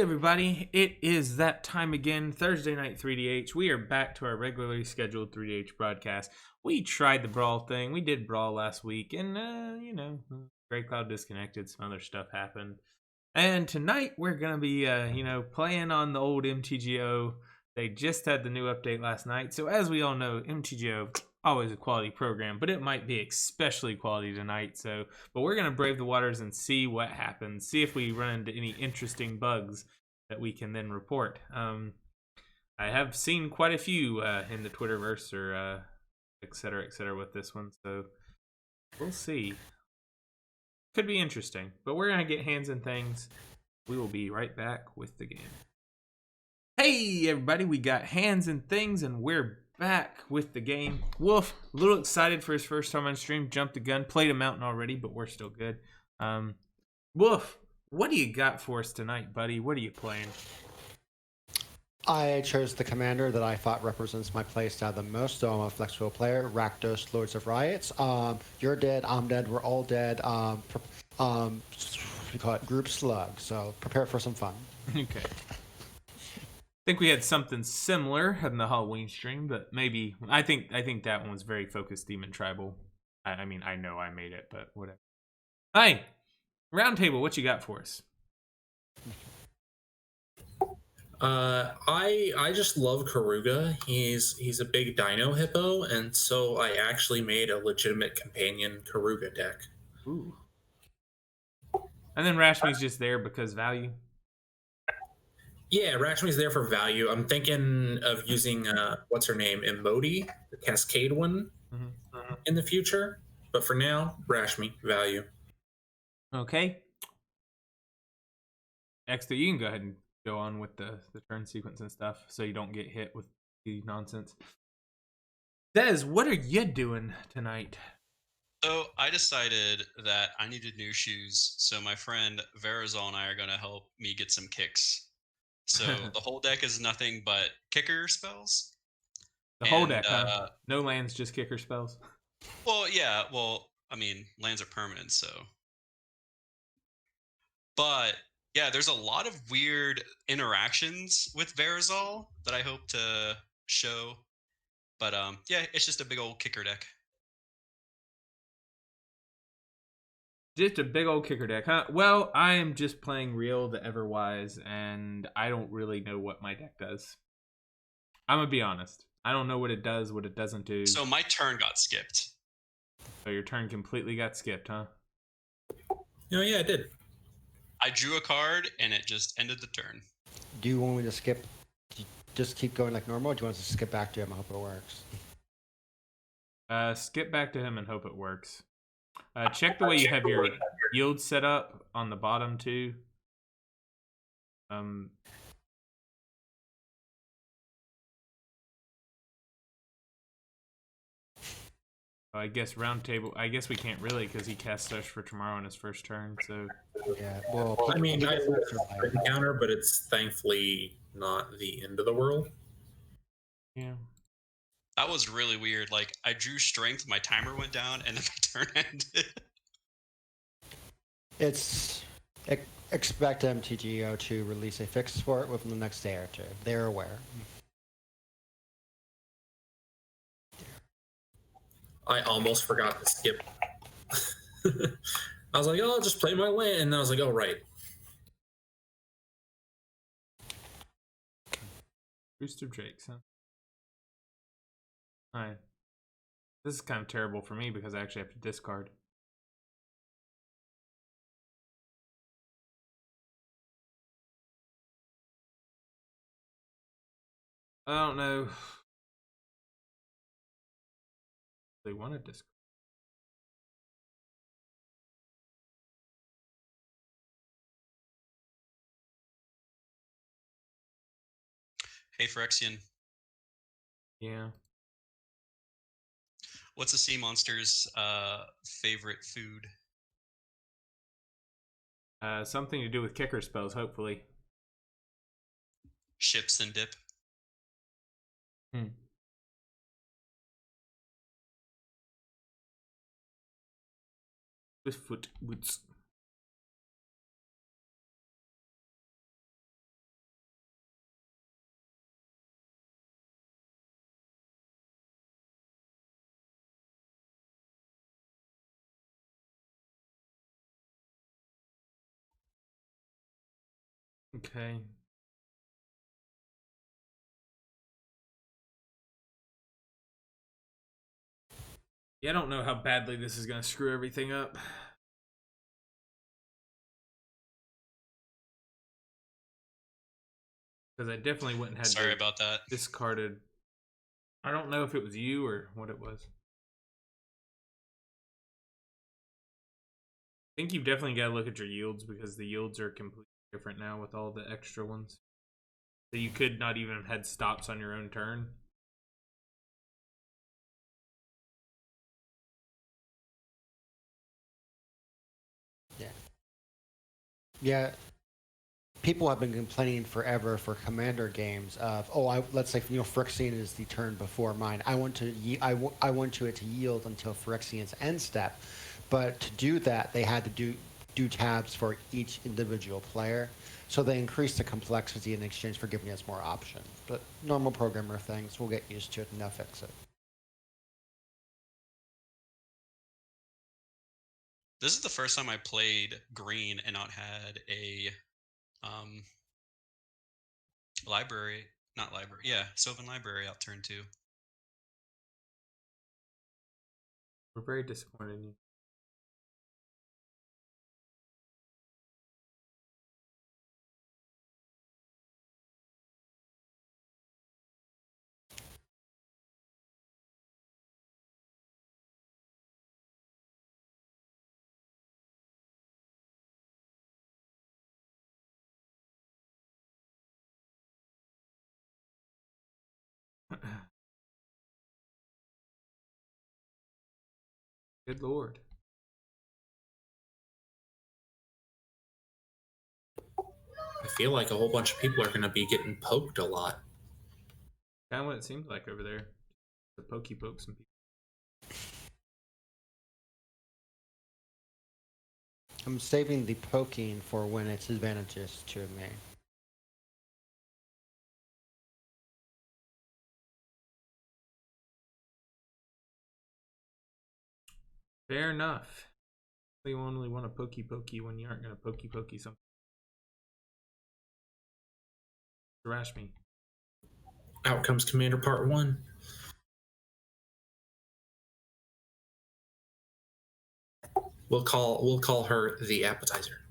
everybody, it is that time again, Thursday night 3DH. We are back to our regularly scheduled 3DH broadcast. We tried the Brawl thing. We did Brawl last week, and, Grey Cloud disconnected. Some other stuff happened. And tonight, we're going to be, playing on the old MTGO. They just had the new update last night. So as we all know, MTGO, always a quality program, but it might be especially quality tonight. But we're going to brave the waters and see what happens. See if we run into any interesting bugs that we can then report. I have seen quite a few in the Twitterverse or et cetera, with this one. So we'll see. Could be interesting, but we're going to get hands and things. We will be right back with the game. Hey everybody, we got hands and things and we're back with the game. Wolf, a little excited for his first time on stream. Jumped the gun, played a mountain already, but we're still good. Wolf, what do you got for us tonight, buddy? What are you playing? I chose the commander that I thought represents my playstyle the most, so I'm a flexible player. Rakdos, Lords of Riots. You're dead, I'm dead, we're all dead. We call it group slug, so prepare for some fun. Okay. I think we had something similar in the Halloween stream, but maybe I think that one was very focused Demon Tribal. I mean, I know I made it, but whatever. Hi, Roundtable, what you got for us? I just love Karuga. He's a big dino hippo, and so I actually made a legitimate companion Karuga deck. Ooh. And then Rashmi's just there because value. Yeah, Rashmi's there for value. I'm thinking of using what's her name, Emoti, the Cascade one, in the future. But for now, Rashmi, value. Okay. Extra, you can go ahead and go on with the turn sequence and stuff, so you don't get hit with the nonsense. Dez, what are you doing tonight? So I decided that I needed new shoes, so my friend Verazol and I are going to help me get some kicks. So the whole deck is nothing but kicker spells. The whole deck, huh? No lands, just kicker spells? Well, yeah. Well, I mean, lands are permanent, so. But, yeah, there's a lot of weird interactions with Verazol that I hope to show. But, yeah, it's just a big old kicker deck. Just a big old kicker deck, huh? Well, I am just playing Real the Everwise, and I don't really know what my deck does. I'm gonna be honest. I don't know what it does, what it doesn't do. So my turn got skipped. So your turn completely got skipped, huh? Oh, yeah, it did. I drew a card, and it just ended the turn. Do you want me to skip? Just keep going like normal, or do you want us to skip back to him and hope it works? Skip back to him and hope it works. Check the way you have your yield set up on the bottom too. I guess Roundtable. I guess we can't really because he cast Search for Tomorrow on his first turn. So yeah, well, I mean, I would counter, but it's thankfully not the end of the world. Yeah. That was really weird. Like, I drew strength, my timer went down, and then my turn ended. Expect MTGO to release a fix for it within the next day or two. They're aware. I almost forgot to skip. I was like, oh, I'll just play my land. And I was like, oh, right. Booster Drakes, huh? Alright. This is kind of terrible for me because I actually have to discard. I don't know. They want to discard. Hey, Phyrexian. Yeah. What's a sea monster's favorite food? Something to do with kicker spells, hopefully. Ships and dip. With foot boots. Okay. Yeah, I don't know how badly this is going to screw everything up. Because I definitely wouldn't have Sorry about that. discarded. I don't know if it was you or what it was. I think you've definitely got to look at your yields because the yields are completely different now with all the extra ones. So you could not even have had stops on your own turn. Yeah. Yeah. People have been complaining forever for commander games of, let's say, Phyrexian is the turn before mine. I want it to yield until Phyrexian's end step, but to do that, they had to do tabs for each individual player. So they increased the complexity in exchange for giving us more options. But normal programmer things, we'll get used to it and they'll fix it. This is the first time I played green and not had a library, not library, yeah, Sylvan Library out turn 2. We're very disappointed in you. Good lord. I feel like a whole bunch of people are going to be getting poked a lot. Kind of what it seems like over there. The pokey poke some people. I'm saving the poking for when it's advantageous to me. Fair enough. You only want a pokey when you aren't going to pokey something. Thrash me. Out comes Commander Part 1. We'll call her the appetizer.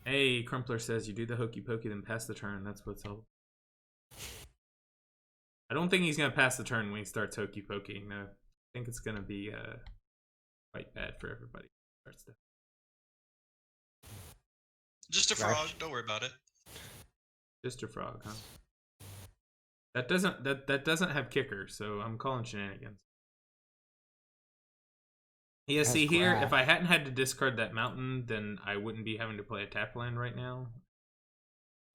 Hey, Crumpler says you do the hokey pokey, then pass the turn. That's what's up. I don't think he's going to pass the turn when he starts hokey pokey. No, I think it's going to be quite bad for everybody. Just a frog. Don't worry about it. Just a frog, huh? That doesn't have kicker, so I'm calling shenanigans. Yeah, see here, if I hadn't had to discard that mountain, then I wouldn't be having to play a tap land right now.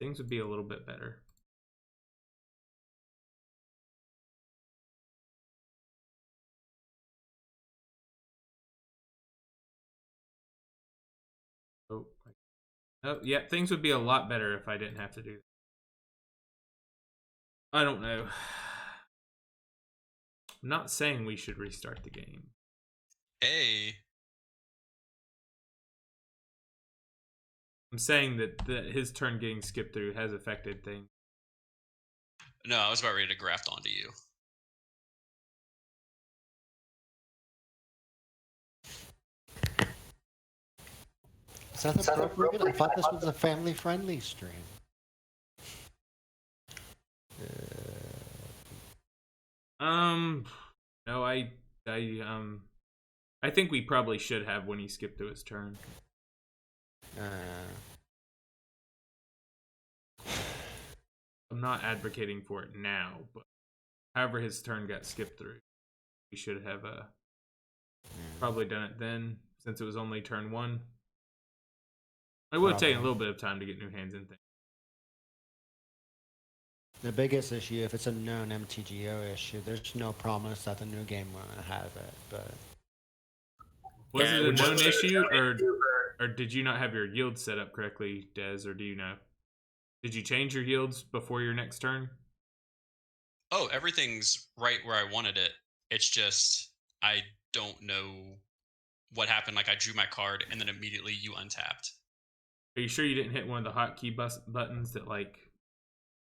Things would be a little bit better. Oh, yeah, things would be a lot better if I didn't have to do that. I don't know. I'm not saying we should restart the game. Hey. I'm saying that his turn getting skipped through has affected things. No, I was about ready to graft onto you. Is that appropriate? I thought this was a family-friendly stream. No, I think we probably should have when he skipped through his turn. I'm not advocating for it now, but however his turn got skipped through, we should have probably done it then, since it was only turn 1. It would take a little bit of time to get new hands in things. The biggest issue, if it's a known MTGO issue, there's no promise that the new game won't have it. But was it a known issue, or did you not have your yield set up correctly, Des, or do you know? Did you change your yields before your next turn? Oh, everything's right where I wanted it. It's just I don't know what happened. Like I drew my card and then immediately you untapped. Are you sure you didn't hit one of the hotkey buttons that like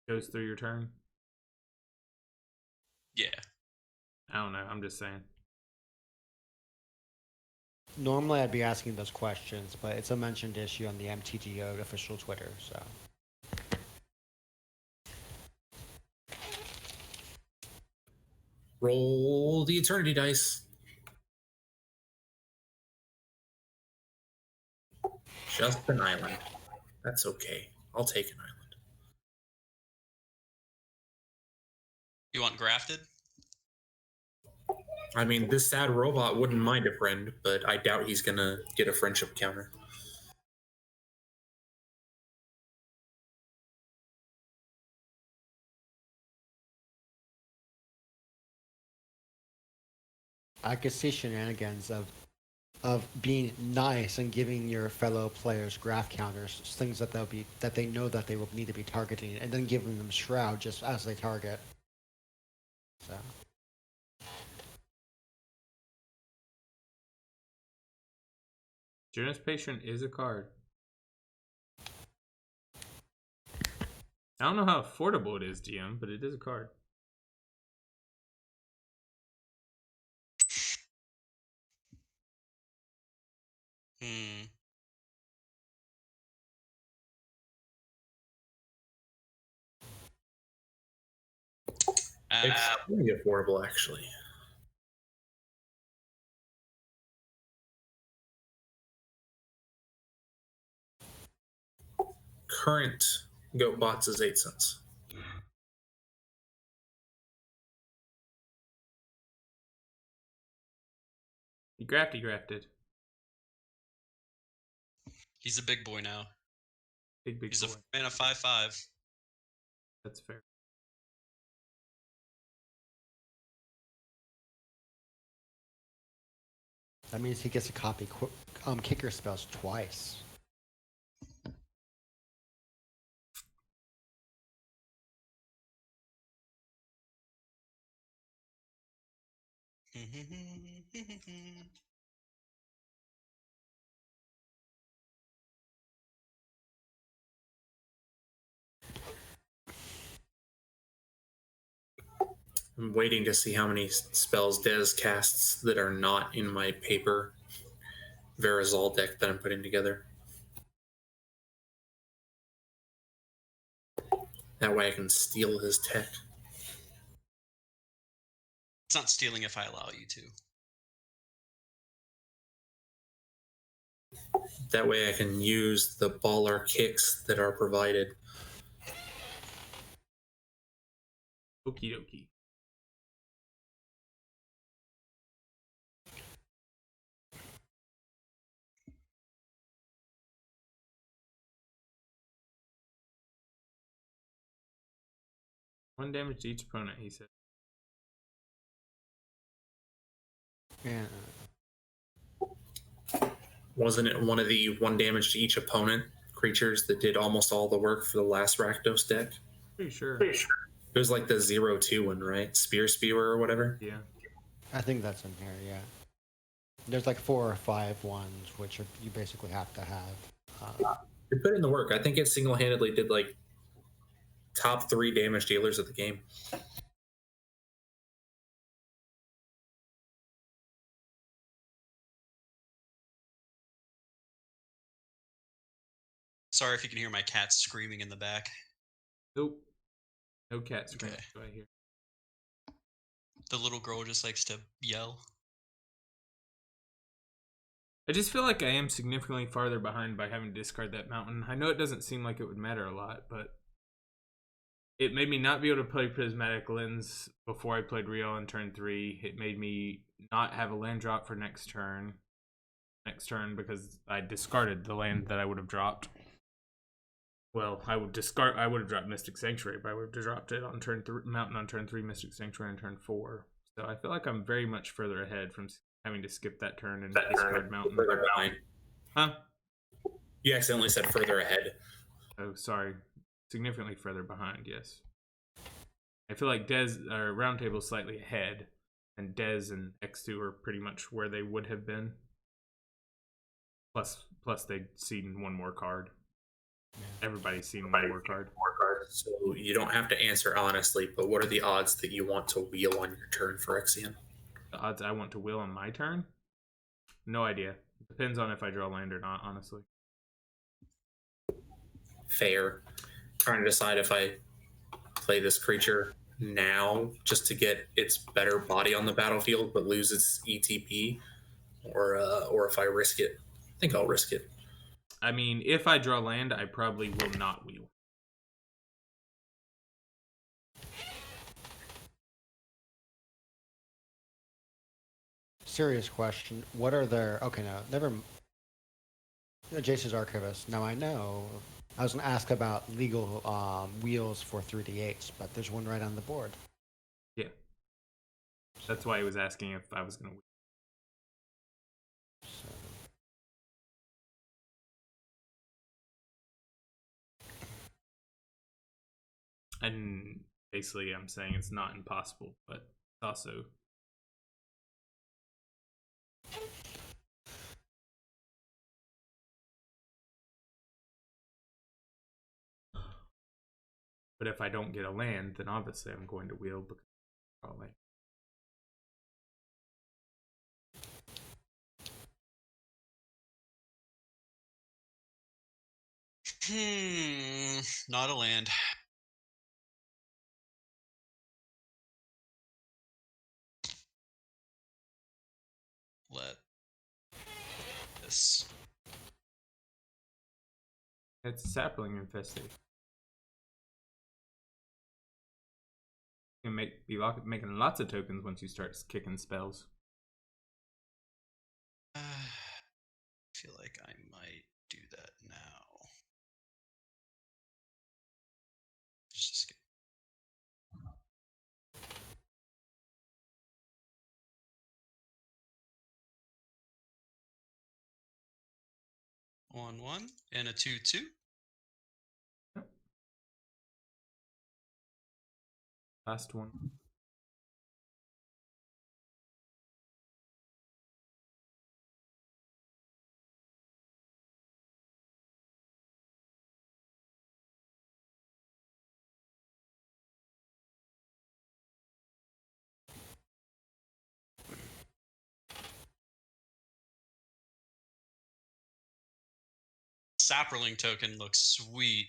goes through your turn? Yeah. I don't know. I'm just saying. Normally, I'd be asking those questions, but it's a mentioned issue on the MTGO official Twitter, so. Roll the eternity dice. Just an island. That's okay. I'll take an island. You want grafted? I mean, this sad robot wouldn't mind a friend, but I doubt he's gonna get a friendship counter. I could see shenanigans of being nice and giving your fellow players graph counters, things that they know that they will need to be targeting, and then giving them shroud just as they target. So. Journey's Patient is a card. I don't know how affordable it is, GM, but it is a card. Hmm. It's pretty affordable, actually. Current Goat Bots is 8 cents. He grafted. He's a big boy now. Big He's boy. a fan of 5/5. That's fair. That means he gets to copy kicker spells twice. I'm waiting to see how many spells Des casts that are not in my paper Verazol deck that I'm putting together. That way I can steal his tech. It's not stealing if I allow you to. That way I can use the baller kicks that are provided. Okie dokie. One damage to each opponent, he said. Yeah. Wasn't it one of the 1 damage to each opponent creatures that did almost all the work for the last Rakdos deck? Pretty sure. It was like the 0/2 one, right? Spear Spewer or whatever? Yeah. I think that's in here, yeah. There's like 4 or 5 ones, which you basically have to have. It put in the work. I think it single-handedly did like top 3 damage dealers of the game. Sorry if you can hear my cat screaming in the back. Nope. No cat screams Okay. right here. The little girl just likes to yell. I just feel like I am significantly farther behind by having to discard that mountain. I know it doesn't seem like it would matter a lot, but it made me not be able to play Prismatic Lens before I played Real on turn 3. It made me not have a land drop for next turn because I discarded the land that I would have dropped. Well, I would have dropped Mystic Sanctuary, but I would have dropped it on turn 3, Mountain on turn 3, Mystic Sanctuary on turn 4. So I feel like I'm very much further ahead from having to skip that turn and discard Mountain. Further behind. Huh? You accidentally said further ahead. Oh, sorry. Significantly further behind, yes. I feel like Roundtable is slightly ahead, and Dez and X2 are pretty much where they would have been. Plus they'd seen one more card. Everybody's seen me work hard. So you don't have to answer honestly, but what are the odds that you want to wheel on your turn, Phyrexian? The odds I want to wheel on my turn? No idea. Depends on if I draw land or not, honestly. Fair. Trying to decide if I play this creature now just to get its better body on the battlefield but lose its ETP, or if I risk it. I think I'll risk it. I mean, if I draw land, I probably will not wheel. Serious question. What are their... Okay, no, never... Jace's Archivist. Now, I know... I was going to ask about legal wheels for 3D8s, but there's one right on the board. Yeah. That's why he was asking if I was going to wheel. And basically, I'm saying it's not impossible, but it's also... But if I don't get a land, then obviously I'm going to wheel because probably. Not a land. Let this. It's sapling infestation. You can making lots of tokens once you start kicking spells. I feel like I might do that now. Just skip. One and a 2/2. Last one. Sapperling token looks sweet.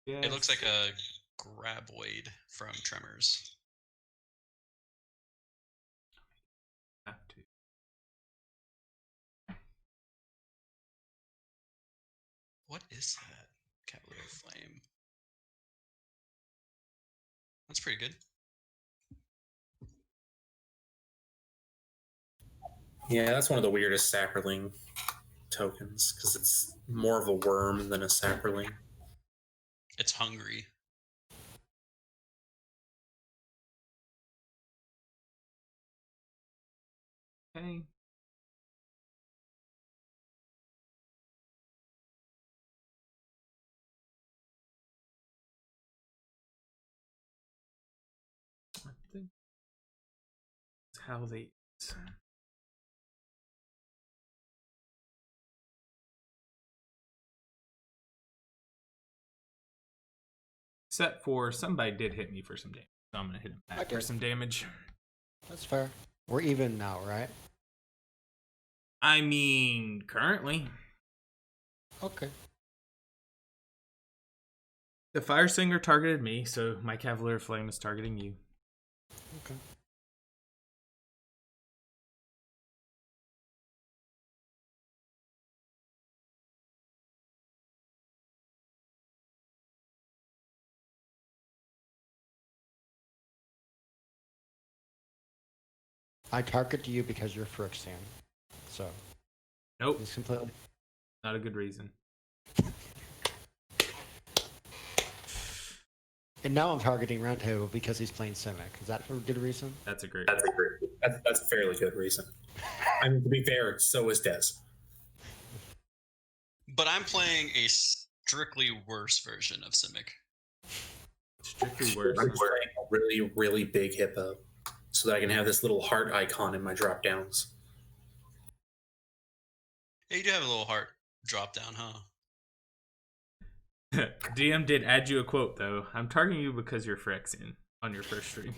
Yes. It looks like a Graboid from Tremors. Have to. What is that? Cavalier Flame. That's pretty good. Yeah, that's one of the weirdest Sapperling tokens because it's more of a worm than a Sapperling. It's hungry. Okay. I think that's how they. Except for somebody did hit me for some damage, so I'm gonna hit him back for some damage. That's fair. We're even now, right? I mean, currently. Okay. The Fire Singer targeted me, so my Cavalier Flame is targeting you. Okay. I target you because you're Phyrexian. So. Nope. It's completely. Not a good reason. And now I'm targeting Roundtable because he's playing Simic. Is that for a good reason? That's a great. That's a fairly good reason. I mean, to be fair, so is Des. But I'm playing a strictly worse version of Simic. Strictly worse. I'm playing a really, really big hippo so that I can have this little heart icon in my drop downs. Yeah, you do have a little heart. drop down, huh? DM did add you a quote though. I'm targeting you because you're Phyrexian on your first stream.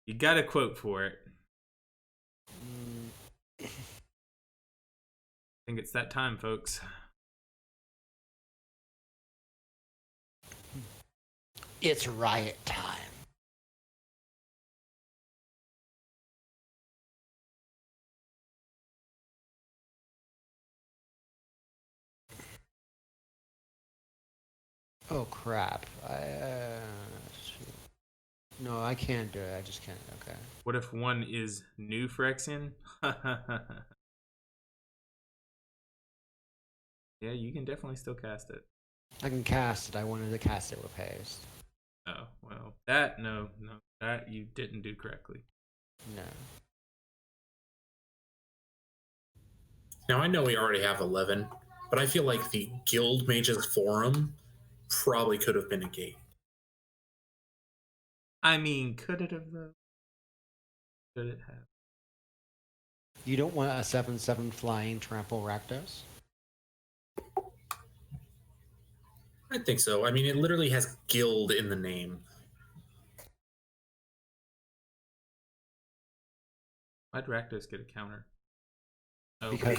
You got a quote for it. I think it's that time, folks. It's riot time. Oh crap! No, I can't do it. I just can't. Okay. What if one is new Phyrexian? Yeah, you can definitely still cast it. I can cast it. I wanted to cast it with haste. Oh, well, no, that you didn't do correctly. No. Now, I know we already have 11, but I feel like the Guild Mages Forum probably could have been a gate. I mean, could it have though? Could it have? You don't want a 7/7 flying trample Rakdos? I think so. I mean, it literally has Guild in the name. Why'd Rakdos get a counter? Oh, Because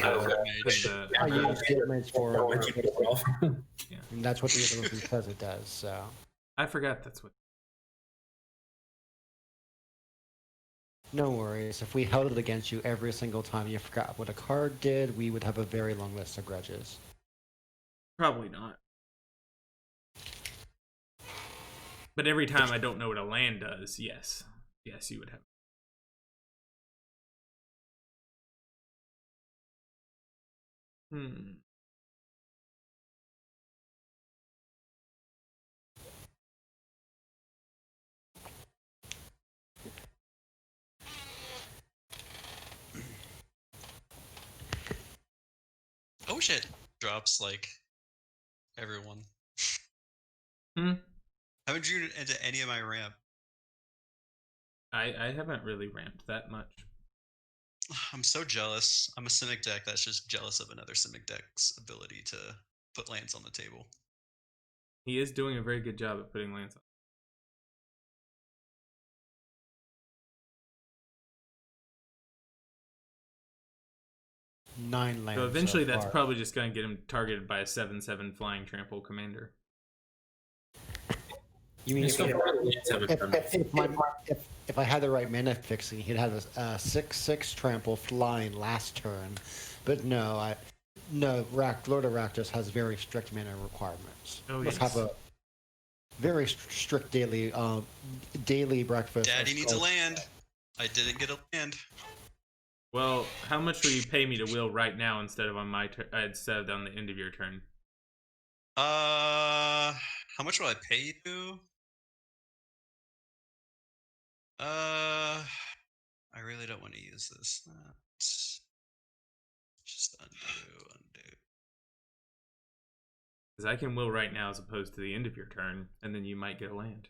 I use Guild Mage for yeah. and that's what the other one says it does, so. I forgot that's what. No worries. If we held it against you every single time you forgot what a card did, we would have a very long list of grudges. Probably not. But every time I don't know what a land does, yes. Yes, you would have. Oh shit! Drops like everyone. Haven't drew into any of my ramp. I haven't really ramped that much. I'm so jealous. I'm a Simic deck that's just jealous of another Simic deck's ability to put lands on the table. He is doing a very good job at putting lands on. 9 lands. So eventually that's far. probably just going to get him targeted by a 7/7 flying trample commander. You mean if I had the right mana fixing, he'd have a 6/6 trample flying last turn, but no, Lord of Rakdos has very strict mana requirements. Oh, Must yes. have a very strict daily breakfast. Daddy needs a land. I didn't get a land. Well, how much will you pay me to wheel right now instead of on my instead of on the end of your turn? How much will I pay you? I really don't want to use this. Just undo. Because I can will right now as opposed to the end of your turn, and then you might get a land.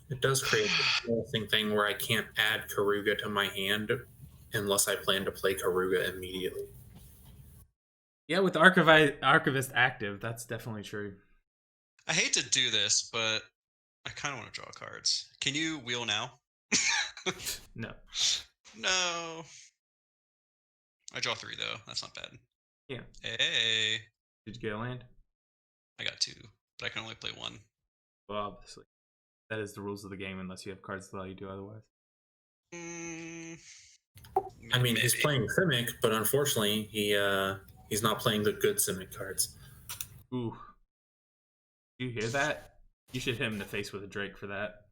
It does create the interesting thing where I can't add Karuga to my hand unless I plan to play Karuga immediately. Yeah, with Archivist active, that's definitely true. I hate to do this, but I kind of want to draw cards. Can you wheel now? No. No. I draw 3 though. That's not bad. Yeah. Hey. Did you get a land? I got 2, but I can only play 1. Well, obviously. That is the rules of the game unless you have cards that allow you to do otherwise. I mean, he's playing Simic, but unfortunately, he's not playing the good Simic cards. Ooh. Do you hear that? You should hit him in the face with a Drake for that.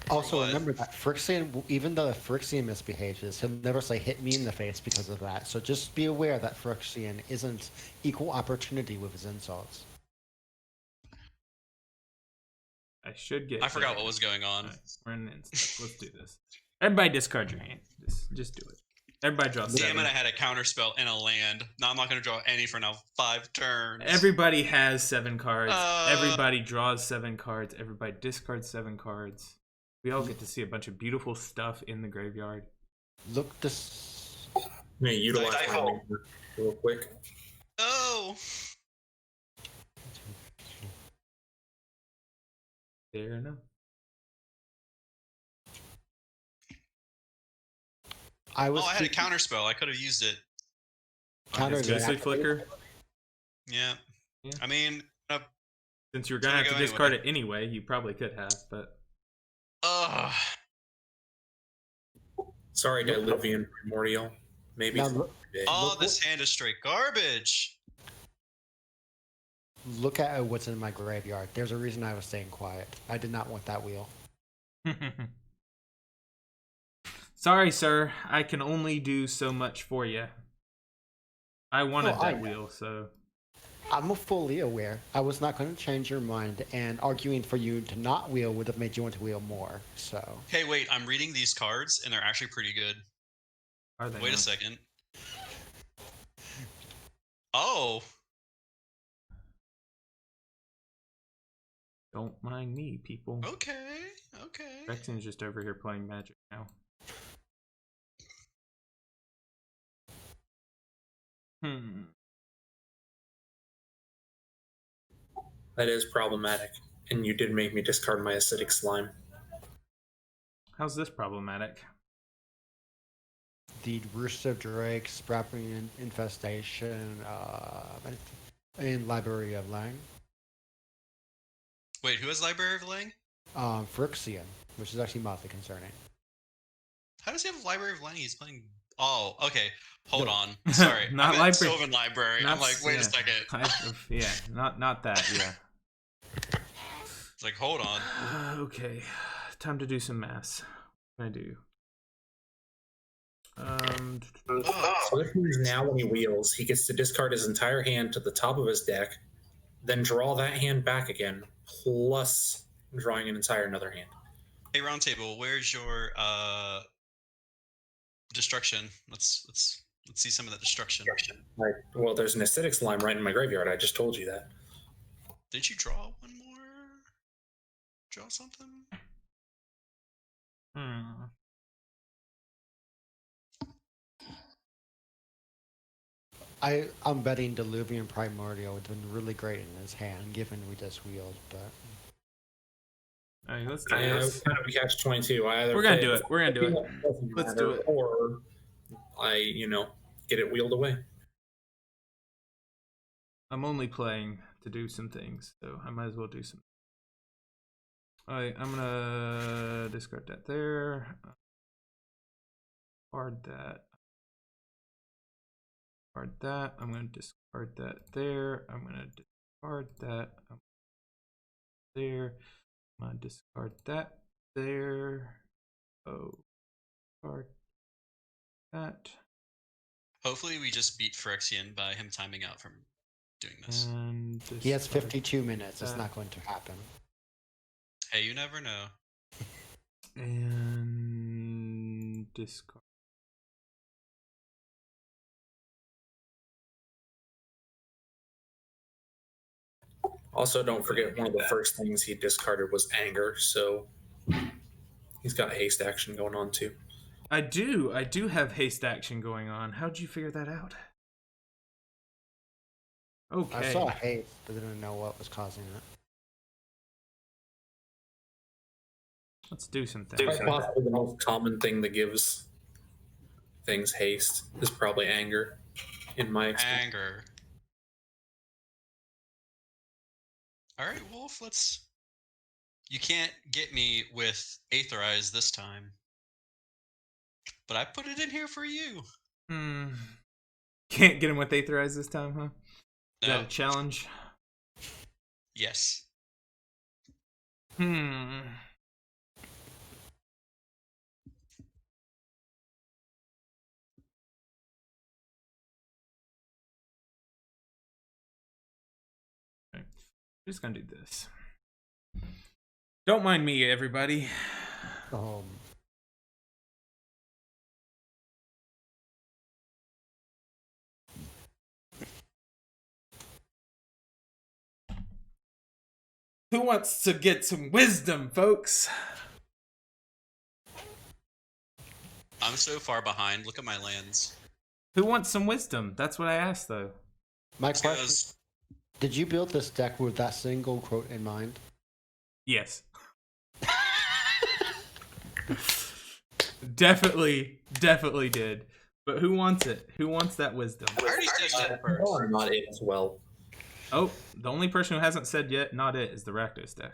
Also, remember that Phyrexian, even though Phyrexian misbehaves, he'll never say hit me in the face because of that. So just be aware that Phyrexian isn't equal opportunity with his insults. I should get. I forgot what was going on. Right, we're in an instant. Let's do this. Everybody discard your hand. Just do it. Everybody draws Damn 7. it, I had a counterspell and a land. Now I'm not going to draw any for now 5 turns. Everybody has 7 cards. Everybody draws 7 cards. Everybody discards 7 cards. We all get to see a bunch of beautiful stuff in the graveyard. Look this. May utilize my real quick. Oh! Fair enough. I had a counterspell. I could have used it. Counter Ghostly Flicker. Yeah. I mean, since you were gonna have to discard it anyway, you probably could have, but. Sorry, Diluvian Primordial. Maybe. This hand is straight garbage. Look at what's in my graveyard. There's a reason I was staying quiet. I did not want that wheel. Sorry, sir. I can only do so much for you. I wanted that wheel, so. I'm fully aware. I was not going to change your mind, and arguing for you to not wheel would have made you want to wheel more. So. Hey, wait! I'm reading these cards, and they're actually pretty good. Are they? Wait a second. Oh. Don't mind me, people. Okay. Rexion's just over here playing Magic now. That is problematic. And you did make me discard my acidic slime. How's this problematic? The Roost of Drake, Sprapping Infestation, in Library of Lang. Wait, who has Library of Lang? Phyrexian, which is actually mildly concerning. How does he have Library of Lang? He's playing... Oh, okay. Hold on. Sorry. Not Library. Sylvan Library. I'm like, wait a second. Not that, yeah. It's like, hold on. Okay. Time to do some maths. What can I do? So this means now when he wheels, he gets to discard his entire hand to the top of his deck, then draw that hand back again, plus drawing an entire another hand. Hey, Roundtable, where's your destruction? Let's see some of that destruction. Right. Well, there's an acidic slime right in my graveyard. I just told you that. Did you draw one more? Draw something? I'm betting Diluvian Primordial would have been really great in his hand, given we just wheeled, but... Alright, let's do this. Kind of a catch-22. We're gonna do it. Let's do it. Or I, get it wheeled away. I'm only playing to do some things, so I might as well do some. Alright, I'm gonna discard that there. Discard that. Discard that. I'm gonna discard that there. I'm gonna discard that there. I'm gonna discard that there. Oh, discard that. Hopefully we just beat Phyrexian by him timing out from doing this. He has 52 minutes. It's not going to happen. Hey, you never know. And discard. Also, don't forget one of the first things he discarded was anger, so he's got haste action going on too. I do have haste action going on. How'd you figure that out? Okay. I saw haste, but didn't know what was causing it. Let's do some things. Quite possibly the most common thing that gives things haste is probably anger, in my experience. Anger. Alright, Wolf, let's... You can't get me with Aetherize this time. But I put it in here for you. Can't get him with Aetherize this time, huh? Is No. that a challenge? Yes. Okay. I'm just gonna do this. Don't mind me, everybody. Who wants to get some wisdom, folks? I'm so far behind. Look at my lands. Who wants some wisdom? That's what I asked, though. My This question: goes- did you build this deck with that single quote in mind? Yes. Definitely did. But who wants it? Who wants that wisdom? I already said that first. Or not it as well. Oh, the only person who hasn't said yet, not it, is the Rakdos deck.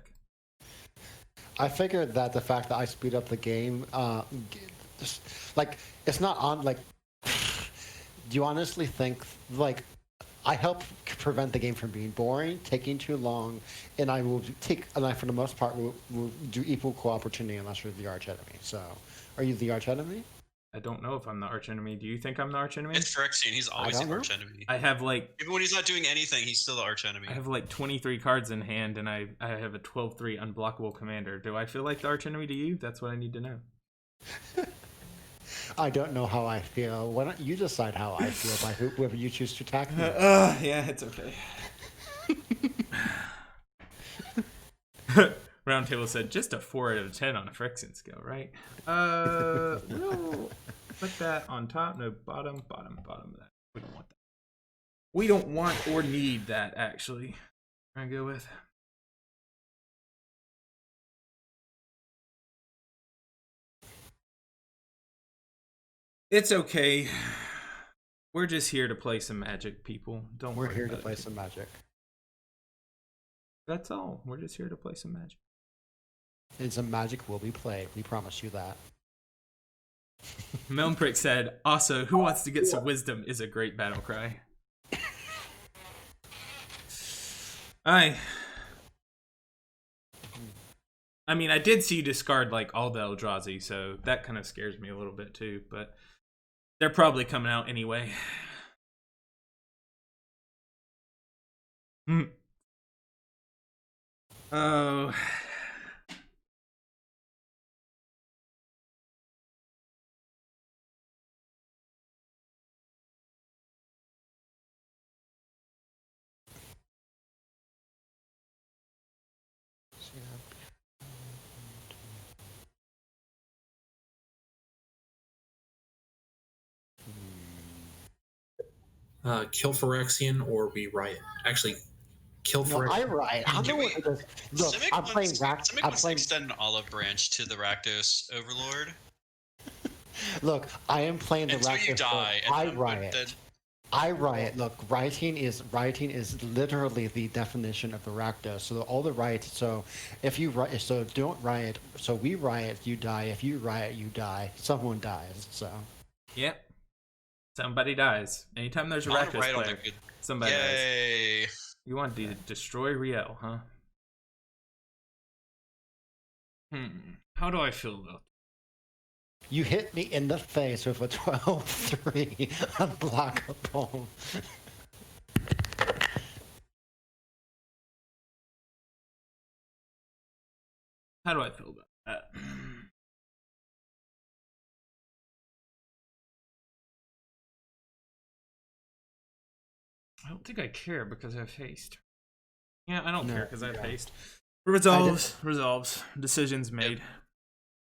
I figured that the fact that I speed up the game, just, like, it's not on, like, do you honestly think, like, I help prevent the game from being boring, taking too long, and I for the most part, will do equal opportunity unless you're the arch enemy. So, are you the arch enemy? I don't know if I'm the arch enemy. Do you think I'm the arch enemy? It's Phyrexian. He's always don't the know. arch enemy. I have like Even when he's not doing anything, he's still the arch enemy. I have like 23 cards in hand, and I have a 12/3 unblockable commander. Do I feel like the arch enemy to you? That's what I need to know. I don't know how I feel. Why don't you decide how I feel by whoever you choose to attack me? Yeah, it's okay. Roundtable said just a 4 out of 10 on a Phyrexian scale, right? We'll put that on top. No, bottom of that. We don't want that. We don't want or need that, actually. I'm gonna go with. It's okay. We're just here to play some Magic, people. Don't We're worry here to about play it. some Magic. That's all. We're just here to play some Magic. And some Magic will be played. We promise you that. Melmprick said, also, who wants to get some wisdom is a great battle cry. I mean, I did see you discard like all the Eldrazi, so that kind of scares me a little bit too, but they're probably coming out anyway. Oh. Kill Phyrexian or we riot. Actually, kill No, Phyrexian. I riot. I'm the one who does. Look, Simic I'm playing wants I'm to playing. extend an olive branch to the Rakdos Overlord. Look, I am playing the Until you Rakdos die. Board. I and riot. then- I riot. Look, rioting is literally the definition of the Rakdos. So all the riots. So if you riot, so don't riot. So we riot, you die. If you riot, you die. Someone dies. So Yep. Somebody dies. Anytime there's a I wanna Rakdos write on player, the good. somebody dies. Yay! You want to destroy Riel, huh? How do I feel about you hit me in the face with a 12/3 unblockable. How do I feel about that? I don't think I care because I have haste. Yeah, I don't No, care because I have yeah. haste. Resolves. Decisions made.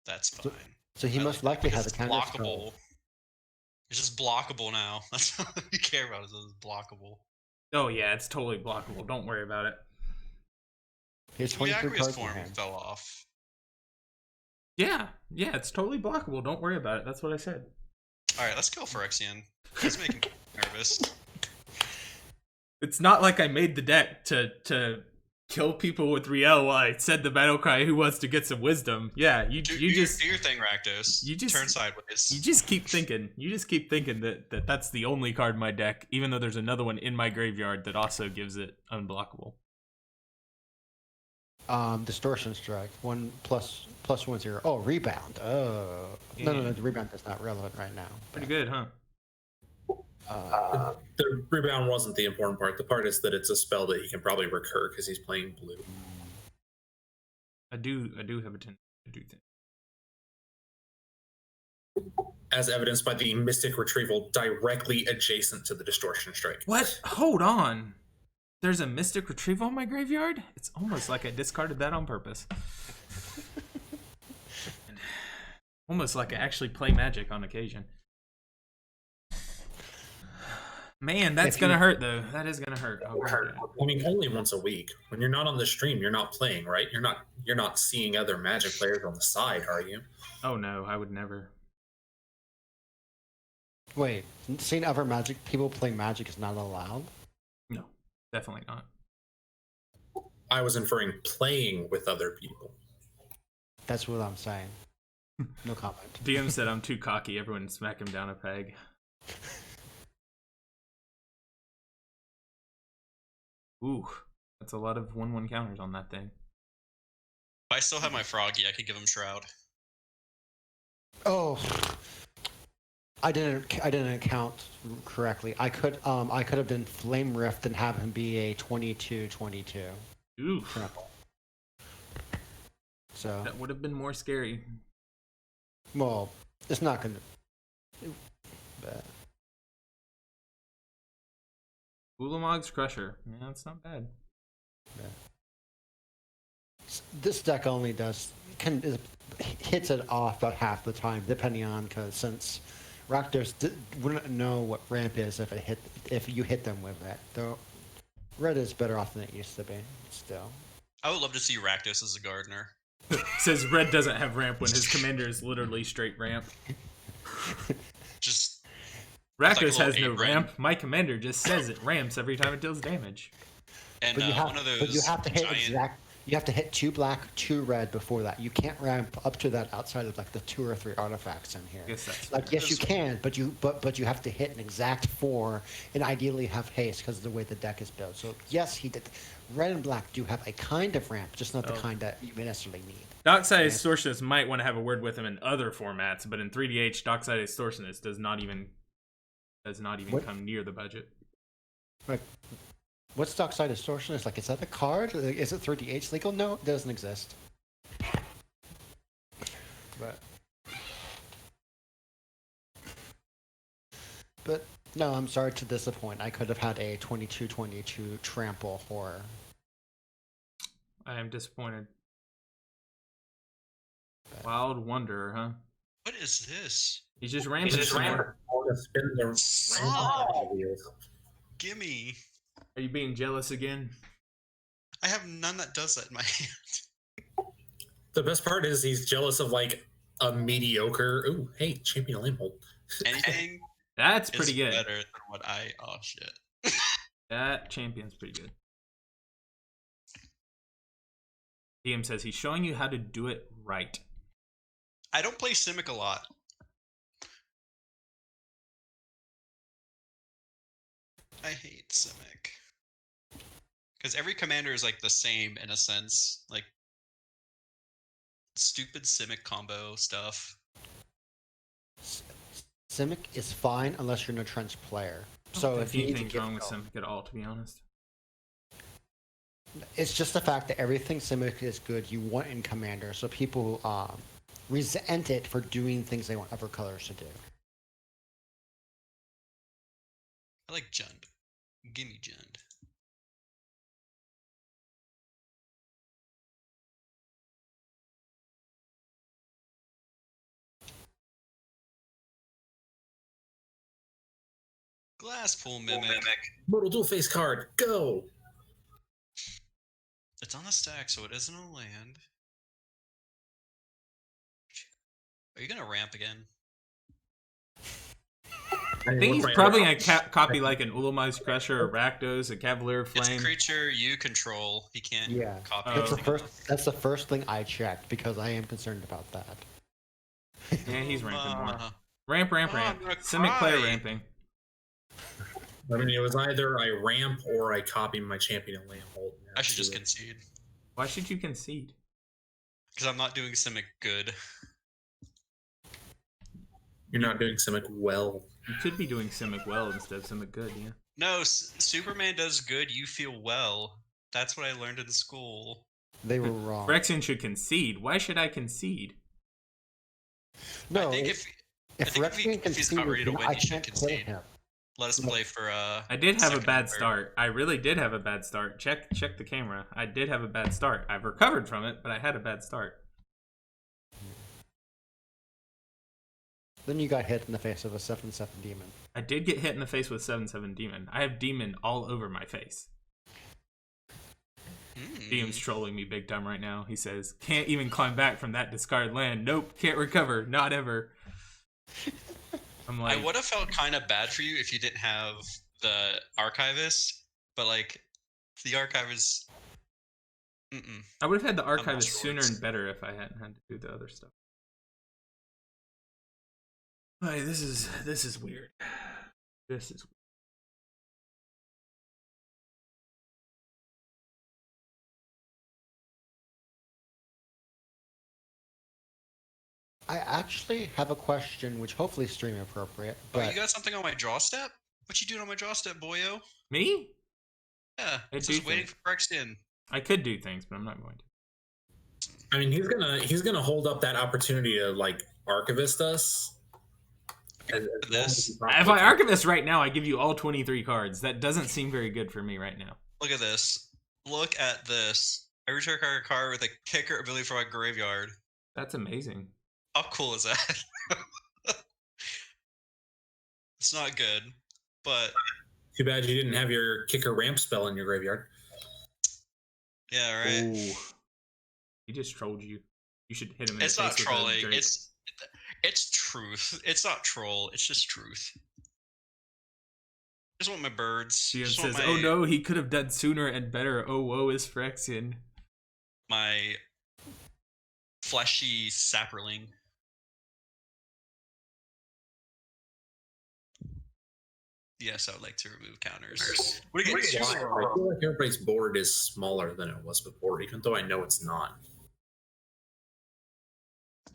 That's fine. So he I most like likely that has a because counter it's spell. blockable. It's just blockable now. That's all you care about is it's blockable. Oh yeah, it's totally blockable. Don't worry about it. Here's 23 Reacquiesce cards in form hand. fell off. Yeah, it's totally blockable. Don't worry about it. That's what I said. Alright, let's kill Phyrexian. He's making me nervous. It's not like I made the deck to kill people with Riel while I said the battle cry. Who wants to get some wisdom? Yeah, you Do just your thing, Rakdos. you just- turn sideways. You just keep thinking. You just keep thinking that that's the only card in my deck, even though there's another one in my graveyard that also gives it unblockable. Distortion strike. 1+1/+0. Oh, rebound. Oh. No, the rebound is not relevant right now. Pretty good, huh? The rebound wasn't the important part. The part is that it's a spell that he can probably recur because he's playing blue. I do have a tendency to do things. As evidenced by the Mystic Retrieval directly adjacent to the Distortion Strike. What? Hold on. There's a Mystic Retrieval in my graveyard? It's almost like I discarded that on purpose. Almost like I actually play Magic on occasion. Man, that's gonna hurt though. That is gonna hurt. I mean, only once a week. When you're not on the stream, you're not playing, right? You're not seeing other Magic players on the side, are you? Oh no, I would never. Wait, seeing other Magic people play Magic is not allowed? No, definitely not. I was inferring playing with other people. That's what I'm saying. No comment. DM said I'm too cocky. Everyone smack him down a peg. Ooh, that's a lot of 1/1 counters on that thing. If I still have my Froggy, I could give him Shroud. Oh, I didn't account correctly. I could have been Flame Rift and have him be a 22/22. Ooh, Trample. So that would have been more scary. well, it's not gonna. Ulamog's Crusher. Yeah, that's not bad. Yeah. This deck only hits it off about half the time, depending on, because since Rakdos wouldn't know what ramp is if you hit them with it. Though red is better off than it used to be. Still, I would love to see Rakdos as a gardener. Says red doesn't have ramp when his commander is literally straight ramp. Just Rakdos like has no ramp. ramp. My commander just says it ramps every time it deals damage. And but one of those you have to hit giant... You have to hit 2 black, 2 red before that. You can't ramp up to that outside of like the 2 or 3 artifacts in here. Guess that's like yes, you can, but you have to hit an exact 4 and ideally have haste because of the way the deck is built. So yes, he did. Red and black do have a kind of ramp, just not the kind that you necessarily need. Dockside Extortionist might want to have a word with him in other formats, but in 3DH, Dockside Extortionist does not even come near the budget. Like, what's Dockside Extortionist? Like, is that a card? Is it 3DH legal? No, it doesn't exist. But no, I'm sorry to disappoint. I could have had a 22/22 trample horror. I am disappointed. Wild Wanderer, huh? What is this? He's just ramping. Gimme. Are you being jealous again? I have none that does that in my hand. The best part is he's jealous of like a mediocre. Ooh, hey, Champion Lamhold. Anything That's pretty good. Better than what I. Oh shit. That champion's pretty good. DM says he's showing you how to do it right. I don't play Simic a lot. I hate Simic. Because every commander is like the same in a sense. Like stupid Simic combo stuff. Simic is fine unless you're an entrenched player. So if you need to wrong with Simic at all, to be honest. It's just the fact that everything Simic is good you want in Commander, so people resent it for doing things they want other colors to do. I like Jund. Gimme Jund. Glasspool Mimic. Mortal Dual Face card, go! It's on the stack, so it isn't a land. Are you gonna ramp again? I think he's probably gonna copy like an Ulamog's Crusher, a Rakdos, a Cavalier Flame. It's a creature you control. He can't copy. That's the first thing I checked because I am concerned about that. Yeah, he's ramping more. Ramp. Simic player ramping. I mean, it was either I ramp or I copy my Champion Lamhold. I should just concede. Why should you concede? Because I'm not doing Simic good. You're not doing Simic well. You could be doing Simic well instead of Simic good, yeah. No, Superman does good, you feel well. That's what I learned in school. They were wrong. Phyrexian should concede. Why should I concede? No, I think if he's not ready to win, he should concede. let us play for I did have a second bad and third. start. I really did have a bad start. Check the camera. I did have a bad start. I've recovered from it, but I had a bad start. Then you got hit in the face of a 7/7 demon. I did get hit in the face with 7/7 demon. I have demon all over my face. Demon's trolling me big time right now. He says, "Can't even climb back from that discard land. Nope, can't recover. Not ever." I'm like, I would have felt kind of bad for you if you didn't have the archivist, but like the archivist. I would have had the not archivist sooner sure. and better if I hadn't had to do the other stuff. Hey, this is weird. This is weird. I actually have a question, which hopefully is stream appropriate. Oh, But you got something on my draw step? What you doing on my draw step, boyo? Me? Yeah, I it's do just waiting things. for Brexton. I could do things, but I'm not going to. I mean, he's gonna hold up that opportunity to like archivist us. This. If I archivist right now, I give you all 23 cards. That doesn't seem very good for me right now. Look at this. Look at this. I return a card with a kicker ability from my graveyard. That's amazing. How cool is that? It's not good, but Too bad you didn't have your kicker ramp spell in your graveyard. yeah, right. Ooh. He just trolled you. You should hit him in the It's face not with a trolling. Drake. It's truth. It's not troll. It's just truth. Just want my birds. She Just says, want "Oh no, he could have done sooner and better. Oh, woe is Phyrexian." my fleshy sapperling. Yes, I would like to remove counters. Would it get too I feel like everybody's board is smaller than it was before, even though I know it's not.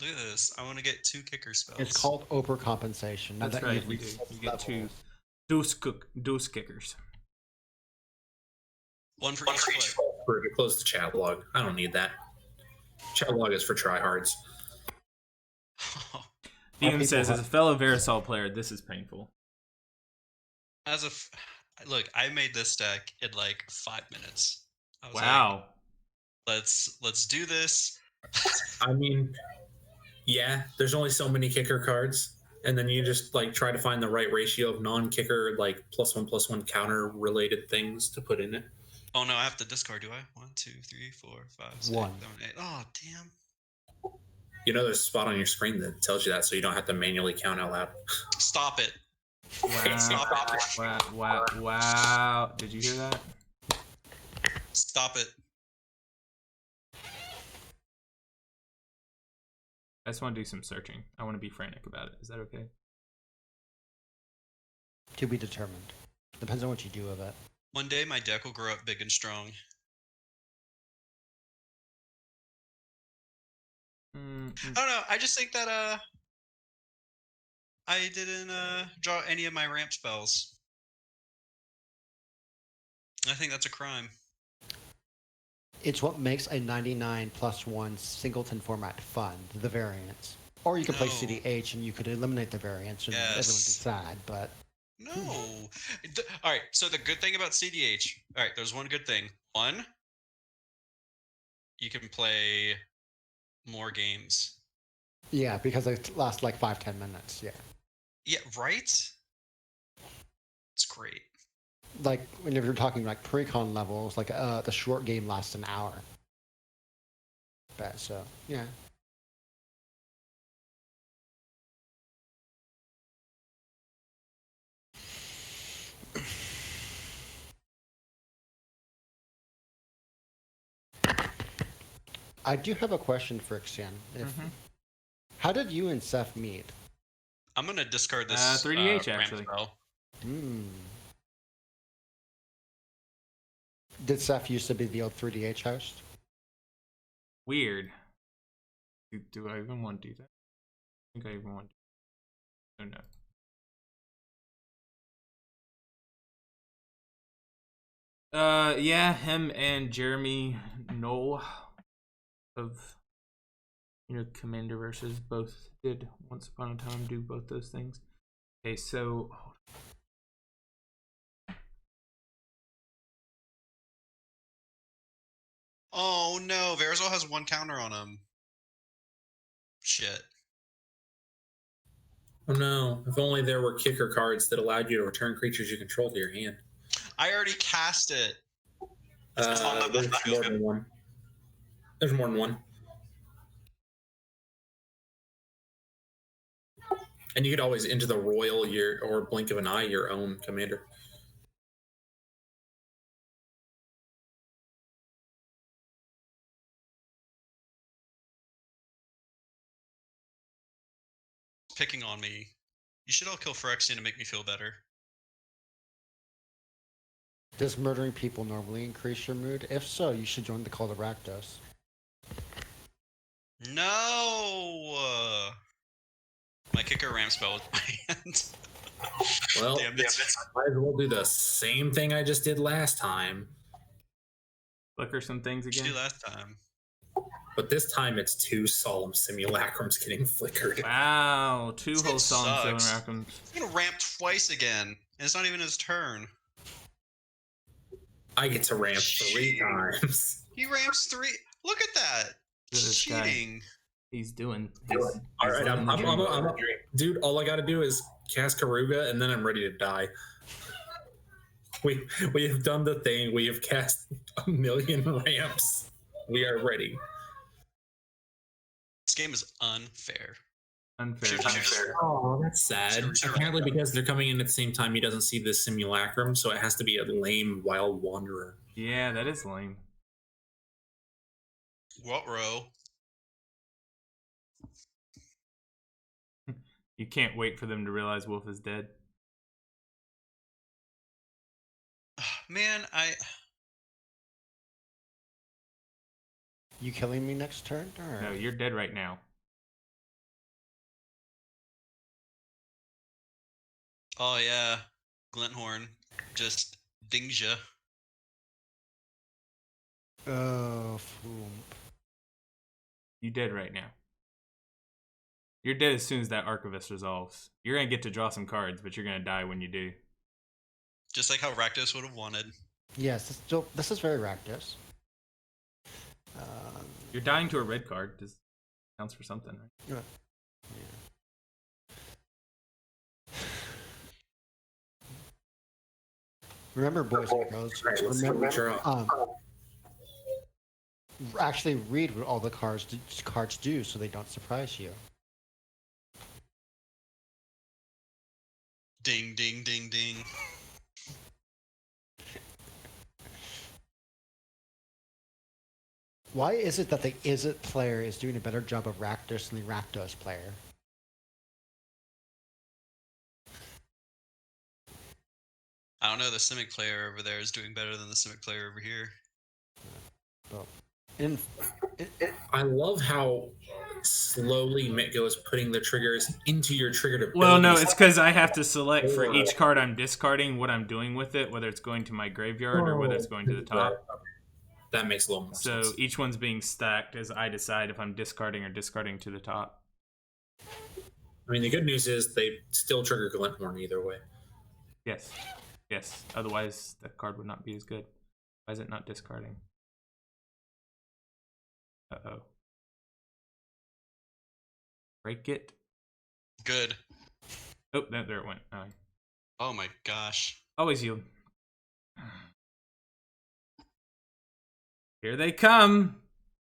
Look at this. I want to get 2 kicker spells. it's called overcompensation. Now That's that right. you've You reached do. You get levels. 2 dose kickers. One for each foot. To close the chat log. I don't need that. Chat log is for tryhards. Demon people says, have- "As a fellow Verisol player, this is painful." Look, I made this deck in like 5 minutes. I was Wow. like, let's do this. I mean, yeah, there's only so many kicker cards, and then you just like try to find the right ratio of non-kicker, like +1/+1 counter related things to put in it. Oh no, I have to discard, do I? 1, 2, 3, 4, 5, 6, One. 7, 8. Oh damn. You know, there's a spot on your screen that tells you that, so you don't have to manually count out loud. Stop it. Wow. Stop it. Wow. Did you hear that? Stop it. I just want to do some searching. I want to be frantic about it. Is that okay? To be determined. Depends on what you do with it. One day my deck will grow up big and strong. I don't know. I just think that I didn't draw any of my ramp spells. I think that's a crime. It's what makes a 99+1 singleton format fun, the variance. Or you could play No. CDH and you could eliminate the variance and everyone would be Yes. sad, but No. All right. So the good thing about CDH. All right. There's one good thing. One, you can play more games. yeah, because they last like 5-10 minutes, yeah. Yeah. Right. It's great. Like whenever you're talking like pre-con levels, like the short game lasts an hour. But so yeah. I do have a question for Xian. How did you and Seth meet? I'm gonna discard this 3DH ramp actually. spell. Did Seth used to be the old 3DH host? Weird. Do I even want to do that? I think I even want to. Oh no. Yeah, him and Jeremy Knoll of Commander versus both did once upon a time do both those things. Okay, so Oh no, Verazol has 1 counter on him. Shit. Oh no! If only there were kicker cards that allowed you to return creatures you control to your hand. I already cast it. It's on the There's more battlefield. than one. There's more than one. And you could always into the royal or blink of an eye your own commander. Picking on me. You should all kill Phyrexian to make me feel better. Does murdering people normally increase your mood? If so, you should join the Cult of Rakdos. No! My kicker ram spell with my hand. Well, Damn it. might as well do the same thing I just did last time. Flicker some things What did you again. do last time? But this time it's 2 solemn simulacrums getting flickered. Wow, 2 This whole game solemn sucks. Rackhams. He's gonna ramp twice again, and it's not even his turn. I get to ramp 3 times. He ramps 3. Look at that. Look at He's this guy. cheating. He's doing. All right, I'm dude. All I got to do is cast Karuga, and then I'm ready to die. We have done the thing. We have cast 1,000,000 ramps. We are ready. This game is unfair. unfair. Oh, that's sad. Apparently, because they're coming in at the same time, he doesn't see the simulacrum, so it has to be a lame wild wanderer. Yeah, that is lame. What row? You can't wait for them to realize Wolf is dead. Man, You killing me next turn? Or? No, you're dead right now. Oh yeah, Glinthorn just dings ya. Oh, foomp. You dead right now. You're dead as soon as that Archivist resolves. You're gonna get to draw some cards, but you're gonna die when you do. Just like how Rakdos would have wanted. Yes, this is very Rakdos. You're dying to a red card. This counts for something, right? Remember, boys and girls, actually read what all the cards do so they don't surprise you. Ding, ding, ding, ding. Why is it that the Izzet player is doing a better job of Rakdos than the Rakdos player? I don't know, the Simic player over there is doing better than the Simic player over here. Well, I love how slowly Mitgo is putting the triggers into your triggered abilities. Well, no, it's because I have to select for each card I'm discarding what I'm doing with it, whether it's going to my graveyard or whether it's going to the top. That makes a little more sense. So each one's being stacked as I decide if I'm discarding or discarding to the top. I mean, the good news is they still trigger Glinthorn either way. Yes. Yes. Otherwise, that card would not be as good. Why is it not discarding? Uh-oh. Break it. Good. Oh, there it went. Oh my gosh. Always yield. Here they come.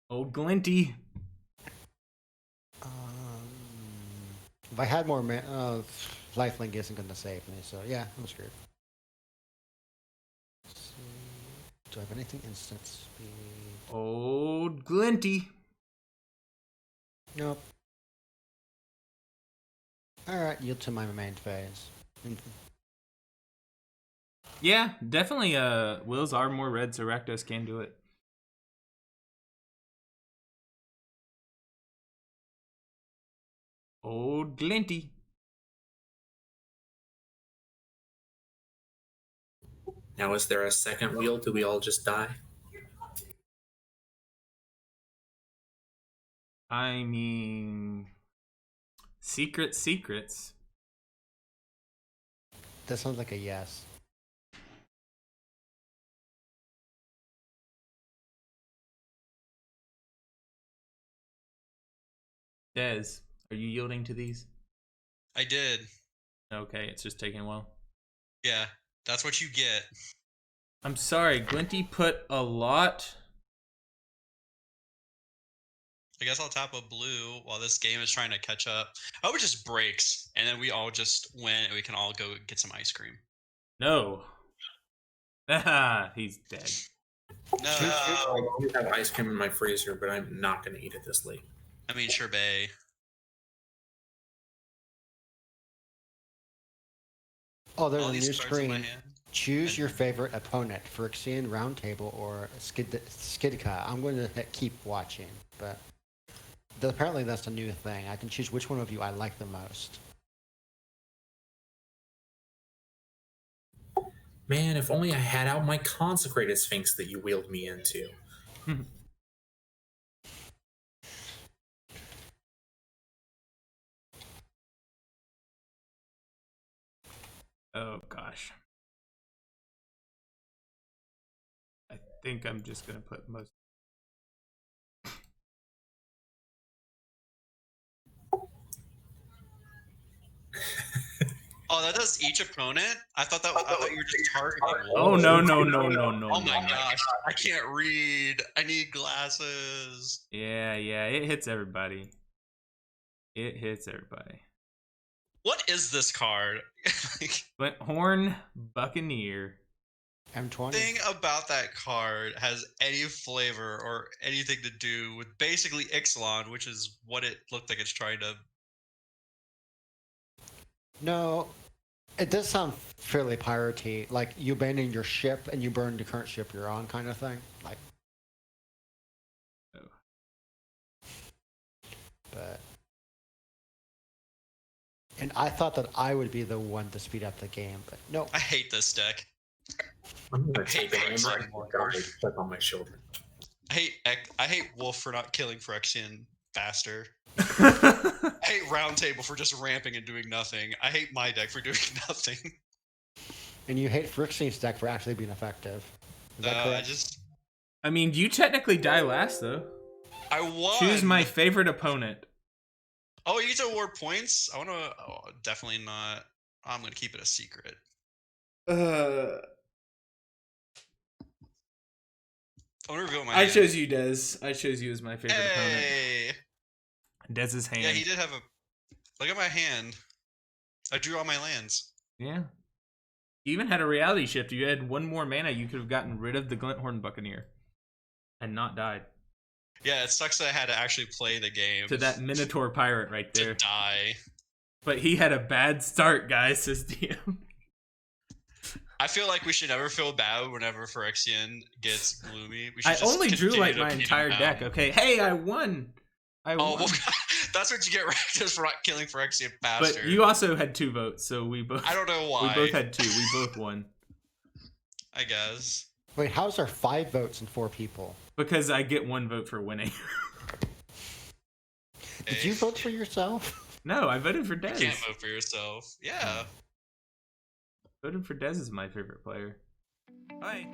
Old Glinty. If I had more lifelink isn't going to save me, so yeah, I'm screwed. Let's see. Do I have anything instant speed? Old Glinty. Nope. Alright, yield to my main phase. Yeah, definitely Wills are more red, so Rakdos can do it. Old Glinty. Now, is there a second wheel? Do we all just die? I mean, secrets. That sounds like a yes. Dez, are you yielding to these? I did. Okay, it's just taking a while. Yeah, that's what you get. I'm sorry, Glinty put a lot. I guess I'll tap a blue while this game is trying to catch up. I hope it just breaks, and then we all just win, and we can all go get some ice cream. No. Ah, he's dead. No. I do have ice cream in my freezer, but I'm not going to eat it this late. I mean, sherbet. Oh, there's All a new these cards in my screen. hand. Choose your favorite opponent, Phyrexian, Roundtable, or Skidka. I'm going to keep watching, but apparently that's a new thing. I can choose which one of you I like the most. Man, if only I had out my Consecrated Sphinx that you wheeled me into. Oh, gosh. I think I'm just going to put most. Oh, that does each opponent? I thought you were just targeting. Oh, no. Oh my gosh, I can't read. I need glasses. Yeah, it hits everybody. It hits everybody. What is this card? But Horn Buccaneer. M20. Thing about that card has any flavor or anything to do with basically Ixalan, which is what it looked like it's trying to. No, it does sound fairly piratey. Like you abandon your ship and you burn the current ship you're on, kind of thing. Like, Oh. but. And I thought that I would be the one to speed up the game, but no. I hate this deck. I'm going I to hate take it Phyrexian. stuck on my shoulder. I hate Wolf for not killing Phyrexian faster. I hate Roundtable for just ramping and doing nothing. I hate my deck for doing nothing. And you hate Phyrexian's deck for actually being effective. Is that correct? I mean, you technically die last, though. I won. Choose my favorite opponent. Oh, you get to award points? I want to. Oh, definitely not. I'm going to keep it a secret. I want to reveal my hand. chose you, Dez. I chose you as my favorite opponent. Hey! Dez's hand. Yeah, he did have a. Look at my hand. I drew all my lands. Yeah. You even had a reality shift. You had one more mana. You could have gotten rid of the Glinthorn Buccaneer and not died. Yeah, it sucks that I had to actually play the game. To that Minotaur pirate right there. To die. But he had a bad start, guys, says DM. I feel like we should never feel bad whenever Phyrexian gets gloomy. We should I just only drew continue like to my beat him entire down. deck, okay? Hey, I won! I won. Well, that's what you get just for not killing Phyrexian faster. But you also had 2 votes, so we both. I don't know why. We both had 2. We both won. I guess. Wait, how's there 5 votes and 4 people? Because I get 1 vote for winning. Did you vote for yourself? No, I voted for Dez. You can't vote for yourself. Yeah. Voted for Dez as my favorite player. Bye.